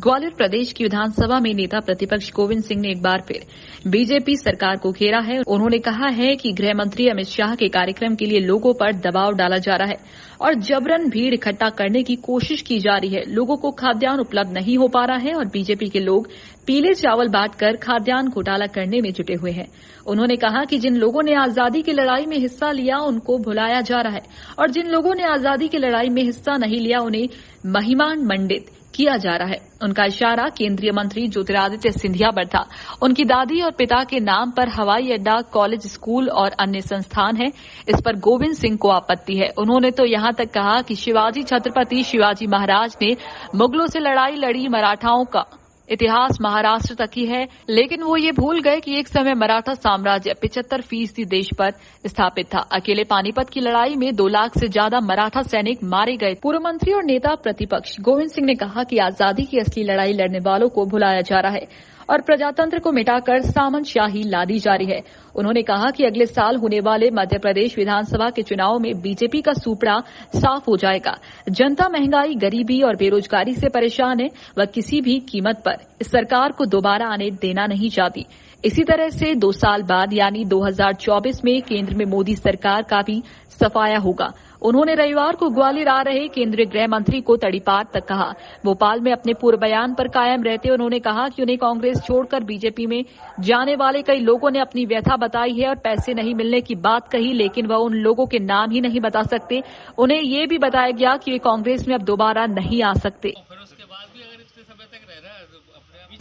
ग्वालियर प्रदेश की विधानसभा में नेता प्रतिपक्ष गोविंद सिंह ने एक बार फिर बीजेपी सरकार को घेरा है। उन्होंने कहा है कि गृह मंत्री अमित शाह के कार्यक्रम के लिए लोगों पर दबाव डाला जा रहा है और जबरन भीड़ इकट्ठा करने की कोशिश की जा रही है। लोगों को खाद्यान्न उपलब्ध नहीं हो पा रहा है और बीजेपी के लोग पीले चावल बांटकर खाद्यान्न घोटाला करने में जुटे हुए हैं। उन्होंने कहा कि जिन लोगों ने आजादी की लड़ाई में हिस्सा लिया उनको भुलाया जा रहा है और जिन लोगों ने आजादी की लड़ाई में हिस्सा नहीं लिया उन्हें महिमामंडित किया जा रहा है। उनका इशारा केंद्रीय मंत्री ज्योतिरादित्य सिंधिया पर था। उनकी दादी और पिता के नाम पर हवाई अड्डा, कॉलेज, स्कूल और अन्य संस्थान है। इस पर गोविंद सिंह को आपत्ति है। उन्होंने तो यहां तक कहा कि छत्रपति शिवाजी महाराज ने मुगलों से लड़ाई लड़ी, मराठाओं का इतिहास महाराष्ट्र तक ही है, लेकिन वो ये भूल गए कि एक समय मराठा साम्राज्य 75% देश पर स्थापित था। अकेले पानीपत की लड़ाई में 2 लाख से ज्यादा मराठा सैनिक मारे गए। पूर्व मंत्री और नेता प्रतिपक्ष गोविंद सिंह ने कहा कि आजादी की असली लड़ाई लड़ने वालों को भुलाया जा रहा है और प्रजातंत्र को मिटाकर सामंतशाही लादी जा रही है। उन्होंने कहा कि अगले साल होने वाले मध्य प्रदेश विधानसभा के चुनाव में बीजेपी का सुपड़ा साफ हो जाएगा। जनता महंगाई, गरीबी और बेरोजगारी से परेशान है। वह किसी भी कीमत पर इस सरकार को दोबारा आने देना नहीं चाहती। इसी तरह से 2 साल बाद यानी 2024 में केंद्र में मोदी सरकार का भी सफाया होगा। उन्होंने रविवार को ग्वालियर आ रहे केंद्रीय गृह मंत्री को तड़ीपार तक कहा। भोपाल में अपने पूर्व बयान पर कायम रहते उन्होंने कहा कि उन्हें कांग्रेस छोड़कर बीजेपी में जाने वाले कई लोगों ने अपनी व्यथा बताई है और पैसे नहीं मिलने की बात कही, लेकिन वह उन लोगों के नाम ही नहीं बता सकते। उन्हें ये भी बताया गया कि वे कांग्रेस में अब दोबारा नहीं आ सकते।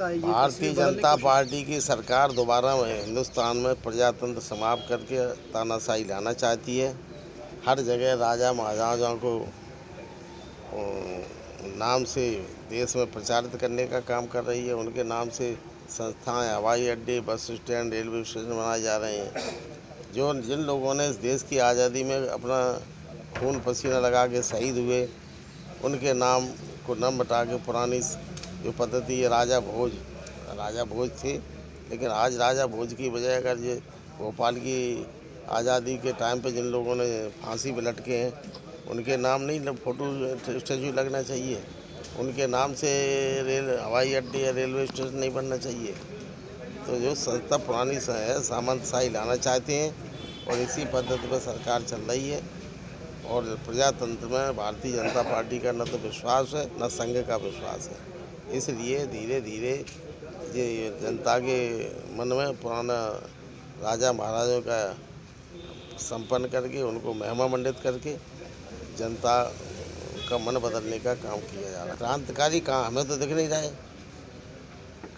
भारतीय जनता पार्टी की सरकार दोबारा हिंदुस्तान में प्रजातंत्र समाप्त करके तानाशाही लाना चाहती है। हर जगह राजा महाराजाओं को नाम से देश में प्रचारित करने का काम कर रही है। उनके नाम से संस्थाएं, हवाई अड्डे, बस स्टैंड, रेलवे स्टेशन बनाए जा रहे हैं। जिन लोगों ने इस देश की आज़ादी में अपना खून पसीना लगा के शहीद हुए, उनके नाम को न मिटा के पुरानी जो पद्धति है राजा भोज थे, लेकिन आज राजा भोज की बजाय अगर ये भोपाल की आज़ादी के टाइम पे जिन लोगों ने फांसी पे लटके हैं उनके नाम नहीं फोटो स्टैचू लगना चाहिए। उनके नाम से हवाई अड्डे या रेलवे स्टेशन नहीं बनना चाहिए। तो जो संस्था पुरानी है सामंतशाही लाना चाहते हैं और इसी पद्धति पर सरकार चल रही है। और प्रजातंत्र में भारतीय जनता पार्टी का न तो विश्वास है न संघ का विश्वास है। इसलिए धीरे धीरे ये जनता के मन में पुराना राजा महाराजों का संपन्न करके उनको महिमामंडित करके जनता का मन बदलने का काम किया जा रहा है। क्रांतिकारी कहाँ, हमें तो दिख नहीं रहा है।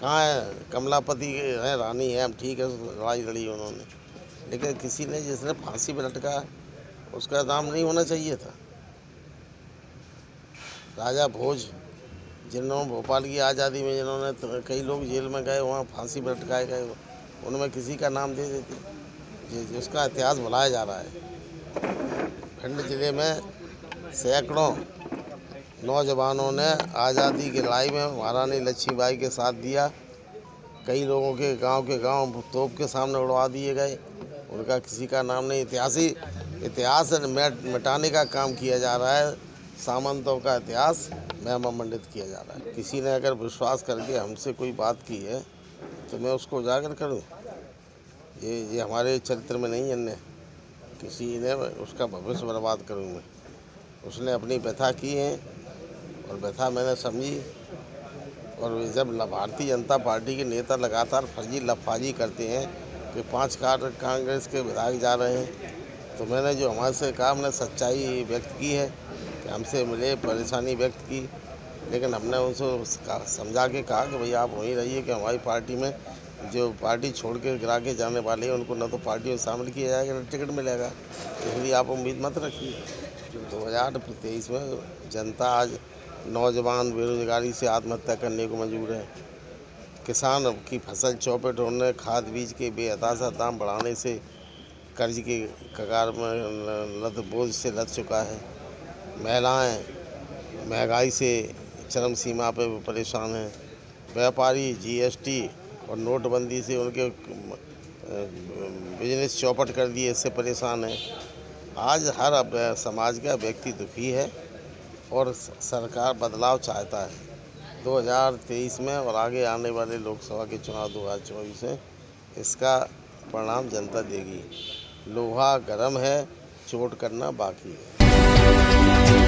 कहाँ है कमलापति है, रानी है, हम ठीक है लड़ाई लड़ी उन्होंने, लेकिन किसी ने जिसने फांसी पे लटका उसका नाम नहीं होना चाहिए था। राजा भोज जिन्होंने भोपाल की आज़ादी में जिन्होंने कई लोग जेल में गए, वहाँ फांसी पर लटकाए गए, उनमें किसी का नाम दे देते। जिसका इतिहास भुलाया जा रहा है। भिंड जिले में सैकड़ों नौजवानों ने आज़ादी की लड़ाई में महारानी लक्ष्मीबाई के साथ दिया। कई लोगों के गांव तोप के सामने उड़वा दिए गए, उनका किसी का नाम नहीं। इतिहास मिटाने का काम किया जा रहा है। सामंतों का इतिहास महिमामंडित किया जा रहा है। किसी ने अगर विश्वास करके हमसे कोई बात की है तो मैं उसको उजागर करूं। ये हमारे चरित्र में नहीं है। किसी ने उसका भविष्य बर्बाद करूं मैं। उसने अपनी व्यथा की है और व्यथा मैंने समझी। और जब भारतीय जनता पार्टी के नेता लगातार फर्जी लफाजी करते हैं कि 5 कांग्रेस के विधायक जा रहे हैं, तो मैंने जो हमारे से कहा, हमने सच्चाई व्यक्त की है कि हमसे मिले, परेशानी व्यक्त की, लेकिन हमने उनसे समझा के कहा कि भैया आप वहीं रहिए कि हमारी पार्टी में जो पार्टी छोड़ के गिरा के जाने वाले हैं उनको न तो पार्टी में शामिल किया जाएगा न टिकट मिलेगा, इसलिए आप उम्मीद मत रखिए। 2023 में जनता आज नौजवान बेरोजगारी से आत्महत्या करने को मजबूर है। किसान की फसल चौपट होने, खाद बीज के बेअंदाज़ा दाम बढ़ाने से कर्ज के कगार में बोझ से लद चुका है। महिलाएं महंगाई से चरम सीमा पर परेशान हैं। व्यापारी जीएसटी और नोटबंदी से उनके बिजनेस चौपट कर दिए, इससे परेशान हैं। आज हर समाज का व्यक्ति दुखी है और सरकार बदलाव चाहता है। 2023 में और आगे आने वाले लोकसभा के चुनाव 2024 में इसका परिणाम जनता देगी। लोहा गर्म है, चोट करना बाकी है।